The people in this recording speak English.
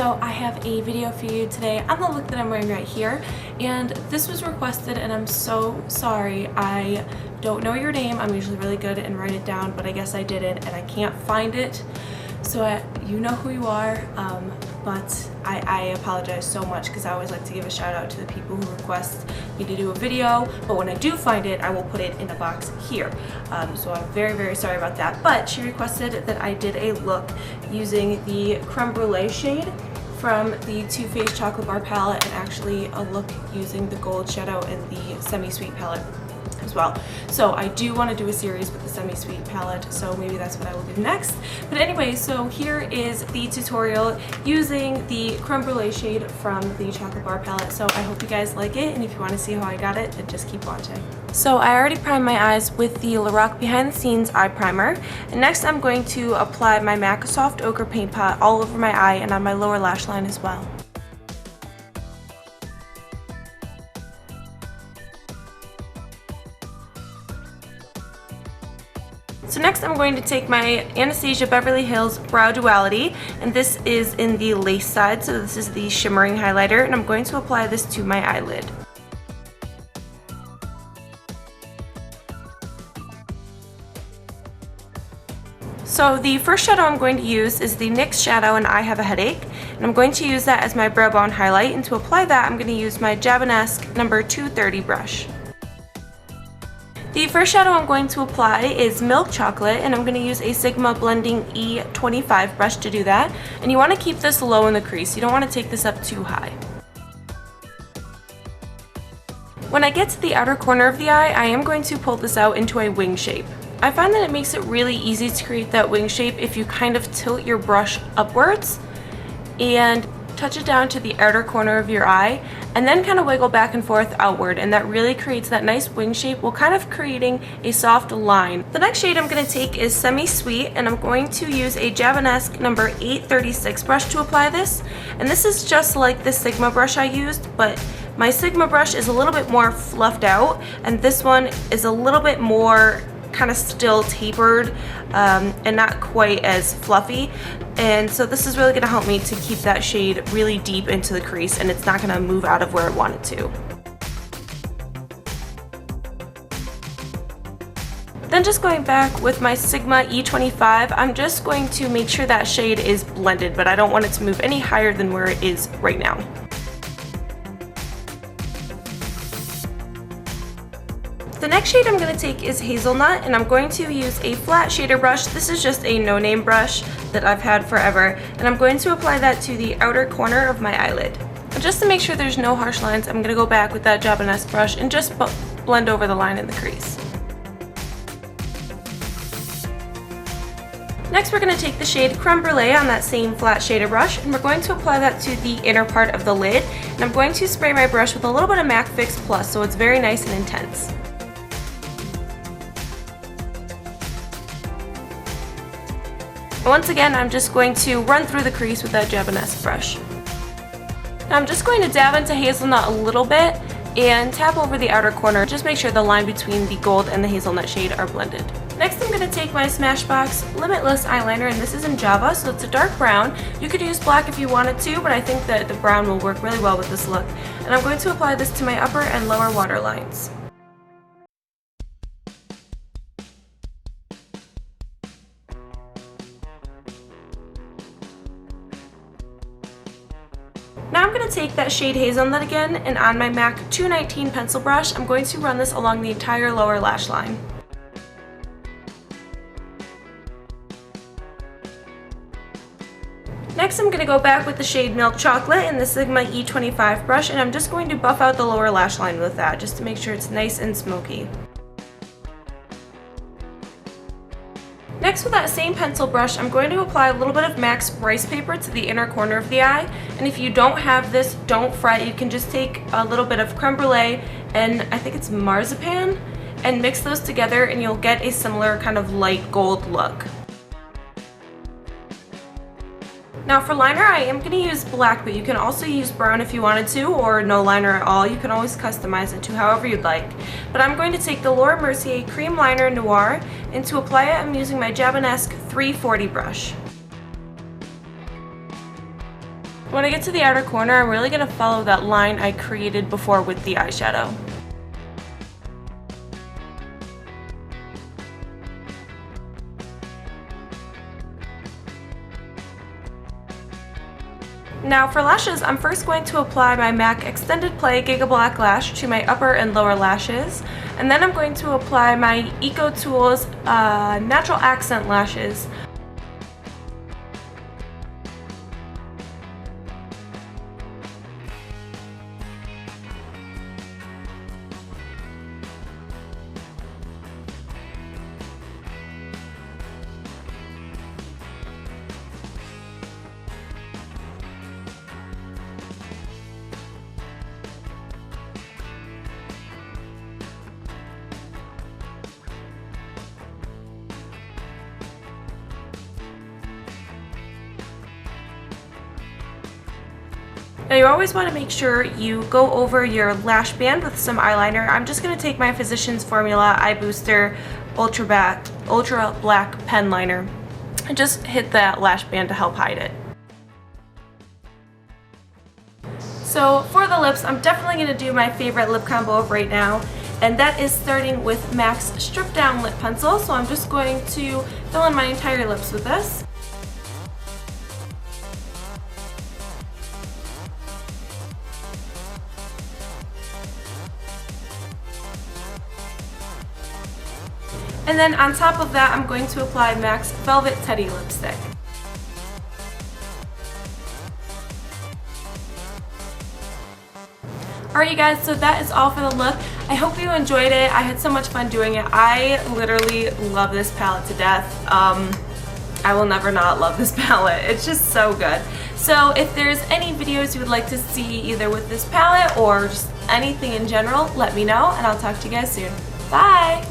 So I have a video for you today on the look that I'm wearing right here, and this was requested and I'm so sorry. I don't know your name. I'm usually really good and write it down, but I guess I didn't and I can't find it. So you know who you are, but I apologize so much because I always like to give a shout out to the people who request me to do a video, but when I do find it, I will put it in a box here. So I'm very, very sorry about that, but she requested that I did a look using the Creme Brulee shade from the Too Faced Chocolate Bar palette, and actually a look using the gold shadow in the semi-sweet palette as well. So I do want to do a series with the semi-sweet palette, so maybe that's what I will do next. But anyway, so here is the tutorial using the Creme Brulee shade from the Chocolate Bar palette. So I hope you guys like it, and if you want to see how I got it, then just keep watching. So I already primed my eyes with the Lorac Behind the Scenes Eye Primer, and next I'm going to apply my MAC Soft Ochre Paint Pot all over my eye and on my lower lash line as well. So next I'm going to take my Anastasia Beverly Hills Brow Duality, and this is in the lace side, so this is the shimmering highlighter, and I'm going to apply this to my eyelid. So the first shadow I'm going to use is the NYX shadow in I Have a Headache, and I'm going to use that as my brow bone highlight, and to apply that I'm going to use my Jabonesque number 230 brush. The first shadow I'm going to apply is Milk Chocolate, and I'm going to use a Sigma Blending E25 brush to do that. And you want to keep this low in the crease. You don't want to take this up too high. When I get to the outer corner of the eye, I am going to pull this out into a wing shape. I find that it makes it really easy to create that wing shape if you kind of tilt your brush upwards and touch it down to the outer corner of your eye, and then kind of wiggle back and forth outward, and that really creates that nice wing shape while kind of creating a soft line. The next shade I'm going to take is Semi-Sweet, and I'm going to use a Jabonesque number 836 brush to apply this. And this is just like the Sigma brush I used, but my Sigma brush is a little bit more fluffed out, and this one is a little bit more kind of still tapered and not quite as fluffy, and so this is really going to help me to keep that shade really deep into the crease, and it's not going to move out of where I want it to. Then just going back with my Sigma E25, I'm just going to make sure that shade is blended, but I don't want it to move any higher than where it is right now. The next shade I'm going to take is Hazelnut, and I'm going to use a flat shader brush. This is just a no-name brush that I've had forever, and I'm going to apply that to the outer corner of my eyelid. And just to make sure there's no harsh lines, I'm going to go back with that Jabonesque brush and just blend over the line in the crease. Next we're going to take the shade Creme Brulee on that same flat shader brush, and we're going to apply that to the inner part of the lid, and I'm going to spray my brush with a little bit of MAC Fix Plus so it's very nice and intense. Once again, I'm just going to run through the crease with that Jabonesque brush. Now I'm just going to dab into Hazelnut a little bit and tap over the outer corner. Just make sure the line between the gold and the Hazelnut shade are blended. Next I'm going to take my Smashbox Limitless eyeliner, and this is in Java, so it's a dark brown. You could use black if you wanted to, but I think that the brown will work really well with this look. And I'm going to apply this to my upper and lower waterlines. Now I'm going to take that shade Hazelnut again, and on my MAC 219 pencil brush, I'm going to run this along the entire lower lash line. Next I'm going to go back with the shade Milk Chocolate and the Sigma E25 brush, and I'm just going to buff out the lower lash line with that, just to make sure it's nice and smoky. Next, with that same pencil brush, I'm going to apply a little bit of MAC's Rice Paper to the inner corner of the eye. And if you don't have this, don't fret. You can just take a little bit of Creme Brulee and I think it's Marzipan, and mix those together, and you'll get a similar kind of light gold look. Now for liner, I am going to use black, but you can also use brown if you wanted to, or no liner at all. You can always customize it to however you'd like. But I'm going to take the Laura Mercier Cream Liner Noir, and to apply it, I'm using my Jabonesque 340 brush. When I get to the outer corner, I'm really going to follow that line I created before with the eyeshadow. Now for lashes, I'm first going to apply my MAC Extended Play Giga Black Lash to my upper and lower lashes, and then I'm going to apply my Eco Tools Natural Accent Lashes. Now you always want to make sure you go over your lash band with some eyeliner. I'm just going to take my Physicians Formula Eye Booster Ultra Black Pen Liner and just hit that lash band to help hide it. So for the lips, I'm definitely going to do my favorite lip combo of right now, and that is starting with MAC's Strip Down Lip Pencil. So I'm just going to fill in my entire lips with this. And then on top of that, I'm going to apply MAC's Velvet Teddy Lipstick. Alright you guys, so that is all for the look. I hope you enjoyed it. I had so much fun doing it. I literally love this palette to death. I will never not love this palette. It's just so good. So if there's any videos you would like to see either with this palette or just anything in general, let me know and I'll talk to you guys soon. Bye!